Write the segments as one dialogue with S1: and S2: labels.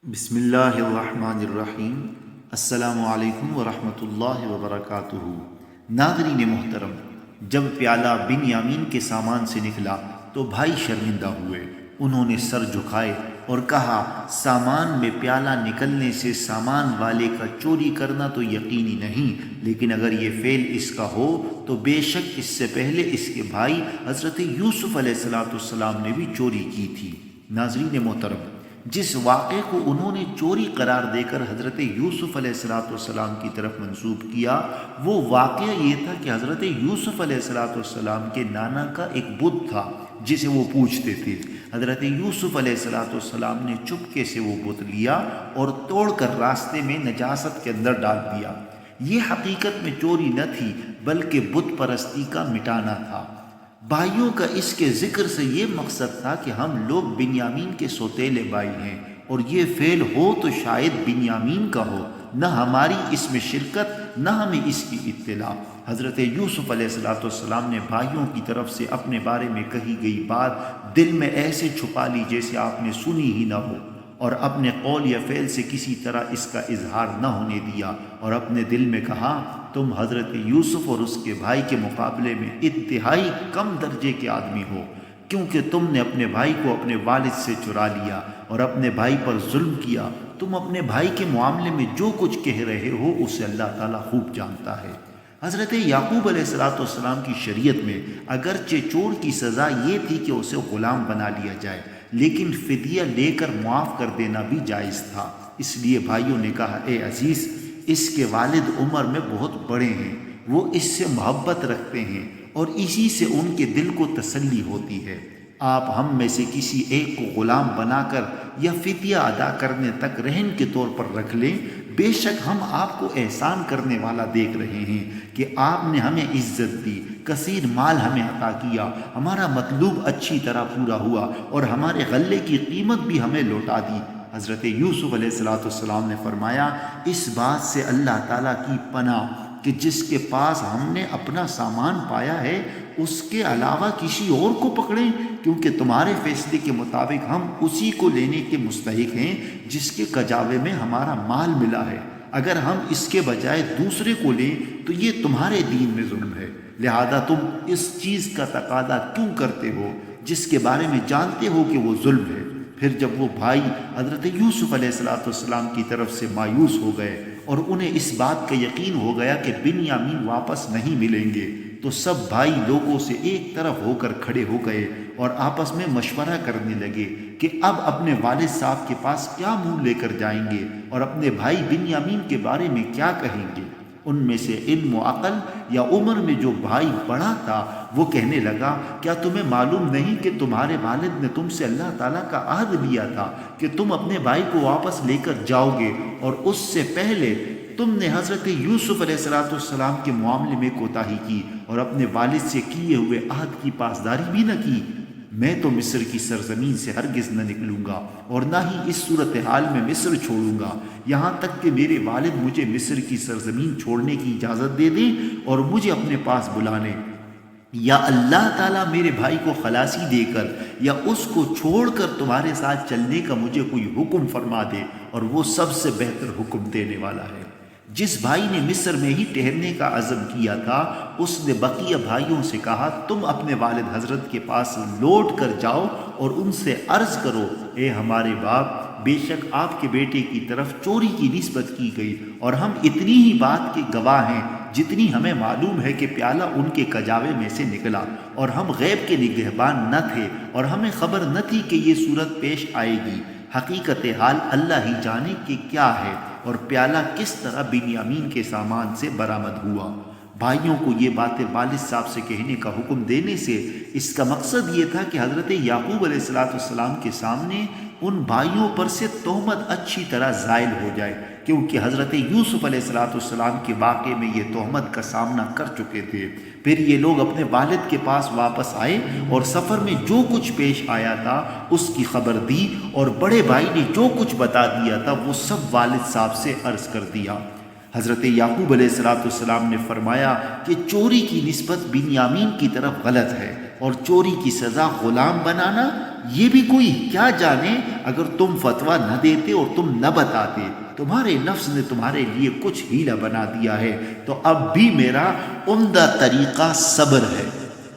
S1: بسم اللہ الرحمن الرحیم۔ السلام علیکم ورحمۃ اللہ وبرکاتہ۔ ناظرین محترم، جب پیالہ بنیامین کے سامان سے نکلا تو بھائی شرمندہ ہوئے۔ انہوں نے سر جھکائے اور کہا، سامان میں پیالہ نکلنے سے سامان والے کا چوری کرنا تو یقینی نہیں، لیکن اگر یہ فعل اس کا ہو تو بے شک اس سے پہلے اس کے بھائی حضرت یوسف علیہ السلام نے بھی چوری کی تھی۔ ناظرین محترم، جس واقعے کو انہوں نے چوری قرار دے کر حضرت یوسف علیہ السلام کی طرف منسوب کیا، وہ واقعہ یہ تھا کہ حضرت یوسف علیہ السلام کے نانا کا ایک بت تھا جسے وہ پوجتے تھے۔ حضرت یوسف علیہ السلام نے چپکے سے وہ بت لیا اور توڑ کر راستے میں نجاست کے اندر ڈال دیا۔ یہ حقیقت میں چوری نہ تھی بلکہ بت پرستی کا مٹانا تھا۔ بھائیوں کا اس کے ذکر سے یہ مقصد تھا کہ ہم لوگ بنیامین کے سوتیلے بھائی ہیں، اور یہ فعل ہو تو شاید بنیامین کا ہو، نہ ہماری اس میں شرکت نہ ہمیں اس کی اطلاع۔ حضرت یوسف علیہ السلام نے بھائیوں کی طرف سے اپنے بارے میں کہی گئی بات دل میں ایسے چھپا لی جیسے آپ نے سنی ہی نہ ہو، اور اپنے قول یا فعل سے کسی طرح اس کا اظہار نہ ہونے دیا، اور اپنے دل میں کہا، تم حضرت یوسف اور اس کے بھائی کے مقابلے میں انتہائی کم درجے کے آدمی ہو، کیونکہ تم نے اپنے بھائی کو اپنے والد سے چرا لیا اور اپنے بھائی پر ظلم کیا۔ تم اپنے بھائی کے معاملے میں جو کچھ کہہ رہے ہو اسے اللہ تعالیٰ خوب جانتا ہے۔ حضرت یعقوب علیہ السلام کی شریعت میں اگرچہ چور کی سزا یہ تھی کہ اسے غلام بنا لیا جائے، لیکن فدیہ لے کر معاف کر دینا بھی جائز تھا۔ اس لیے بھائیوں نے کہا، اے عزیز، اس کے والد عمر میں بہت بڑے ہیں، وہ اس سے محبت رکھتے ہیں اور اسی سے ان کے دل کو تسلی ہوتی ہے۔ آپ ہم میں سے کسی ایک کو غلام بنا کر یا فدیہ ادا کرنے تک رہن کے طور پر رکھ لیں، بے شک ہم آپ کو احسان کرنے والا دیکھ رہے ہیں کہ آپ نے ہمیں عزت دی، کثیر مال ہمیں عطا کیا، ہمارا مطلوب اچھی طرح پورا ہوا اور ہمارے غلے کی قیمت بھی ہمیں لوٹا دی۔ حضرت یوسف علیہ السلام نے فرمایا، اس بات سے اللہ تعالیٰ کی پناہ کہ جس کے پاس ہم نے اپنا سامان پایا ہے اس کے علاوہ کسی اور کو پکڑیں، کیونکہ تمہارے فیصلے کے مطابق ہم اسی کو لینے کے مستحق ہیں جس کے کجاوے میں ہمارا مال ملا ہے۔ اگر ہم اس کے بجائے دوسرے کو لیں تو یہ تمہارے دین میں ظلم ہے، لہذا تم اس چیز کا تقاضا کیوں کرتے ہو جس کے بارے میں جانتے ہو کہ وہ ظلم ہے؟ پھر جب وہ بھائی حضرت یوسف علیہ السلام کی طرف سے مایوس ہو گئے اور انہیں اس بات کا یقین ہو گیا کہ بنیامین واپس نہیں ملیں گے، تو سب بھائی لوگوں سے ایک طرف ہو کر کھڑے ہو گئے اور آپس میں مشورہ کرنے لگے کہ اب اپنے والد صاحب کے پاس کیا منہ لے کر جائیں گے اور اپنے بھائی بنیامین کے بارے میں کیا کہیں گے۔ ان میں سے علم و عقل یا عمر میں جو بھائی بڑا تھا وہ کہنے لگا، کیا تمہیں معلوم نہیں کہ تمہارے والد نے تم سے اللہ تعالیٰ کا عہد لیا تھا کہ تم اپنے بھائی کو واپس لے کر جاؤ گے، اور اس سے پہلے تم نے حضرت یوسف علیہ السلام کے معاملے میں کوتاہی کی اور اپنے والد سے کیے ہوئے عہد کی پاسداری بھی نہ کی۔ میں تو مصر کی سرزمین سے ہرگز نہ نکلوں گا اور نہ ہی اس صورتحال میں مصر چھوڑوں گا، یہاں تک کہ میرے والد مجھے مصر کی سرزمین چھوڑنے کی اجازت دے دیں اور مجھے اپنے پاس بلا لیں، یا اللہ تعالیٰ میرے بھائی کو خلاصی دے کر یا اس کو چھوڑ کر تمہارے ساتھ چلنے کا مجھے کوئی حکم فرما دے، اور وہ سب سے بہتر حکم دینے والا ہے۔ جس بھائی نے مصر میں ہی ٹھہرنے کا عزم کیا تھا اس نے بقیہ بھائیوں سے کہا، تم اپنے والد حضرت کے پاس لوٹ کر جاؤ اور ان سے عرض کرو، اے ہمارے باپ، بے شک آپ کے بیٹے کی طرف چوری کی نسبت کی گئی، اور ہم اتنی ہی بات کے گواہ ہیں جتنی ہمیں معلوم ہے کہ پیالہ ان کے کجاوے میں سے نکلا، اور ہم غیب کے نگہبان نہ تھے اور ہمیں خبر نہ تھی کہ یہ صورت پیش آئے گی۔ حقیقت حال اللہ ہی جانے کہ کیا ہے اور پیالہ کس طرح بنیامین کے سامان سے برآمد ہوا۔ بھائیوں کو یہ باتیں والد صاحب سے کہنے کا حکم دینے سے اس کا مقصد یہ تھا کہ حضرت یعقوب علیہ السلام کے سامنے ان بھائیوں پر سے تہمت اچھی طرح زائل ہو جائے، کیونکہ حضرت یوسف علیہ السلام کے واقعے میں یہ تہمت کا سامنا کر چکے تھے۔ پھر یہ لوگ اپنے والد کے پاس واپس آئے اور سفر میں جو کچھ پیش آیا تھا اس کی خبر دی، اور بڑے بھائی نے جو کچھ بتا دیا تھا وہ سب والد صاحب سے عرض کر دیا۔ حضرت یعقوب علیہ السلام نے فرمایا کہ چوری کی نسبت بنیامین کی طرف غلط ہے، اور چوری کی سزا غلام بنانا یہ بھی کوئی کیا جانے اگر تم فتویٰ نہ دیتے اور تم نہ بتاتے، تمہارے نفس نے تمہارے لیے کچھ ہیلا بنا دیا ہے، تو اب بھی میرا عمدہ طریقہ صبر ہے۔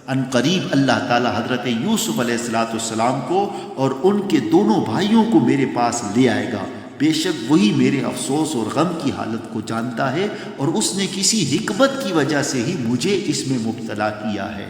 S1: ان قریب اللہ تعالیٰ حضرت یوسف علیہ السلام کو اور ان کے دونوں بھائیوں کو میرے پاس لے آئے گا، بے شک وہی میرے افسوس اور غم کی حالت کو جانتا ہے، اور اس نے کسی حکمت کی وجہ سے ہی مجھے اس میں مبتلا کیا ہے۔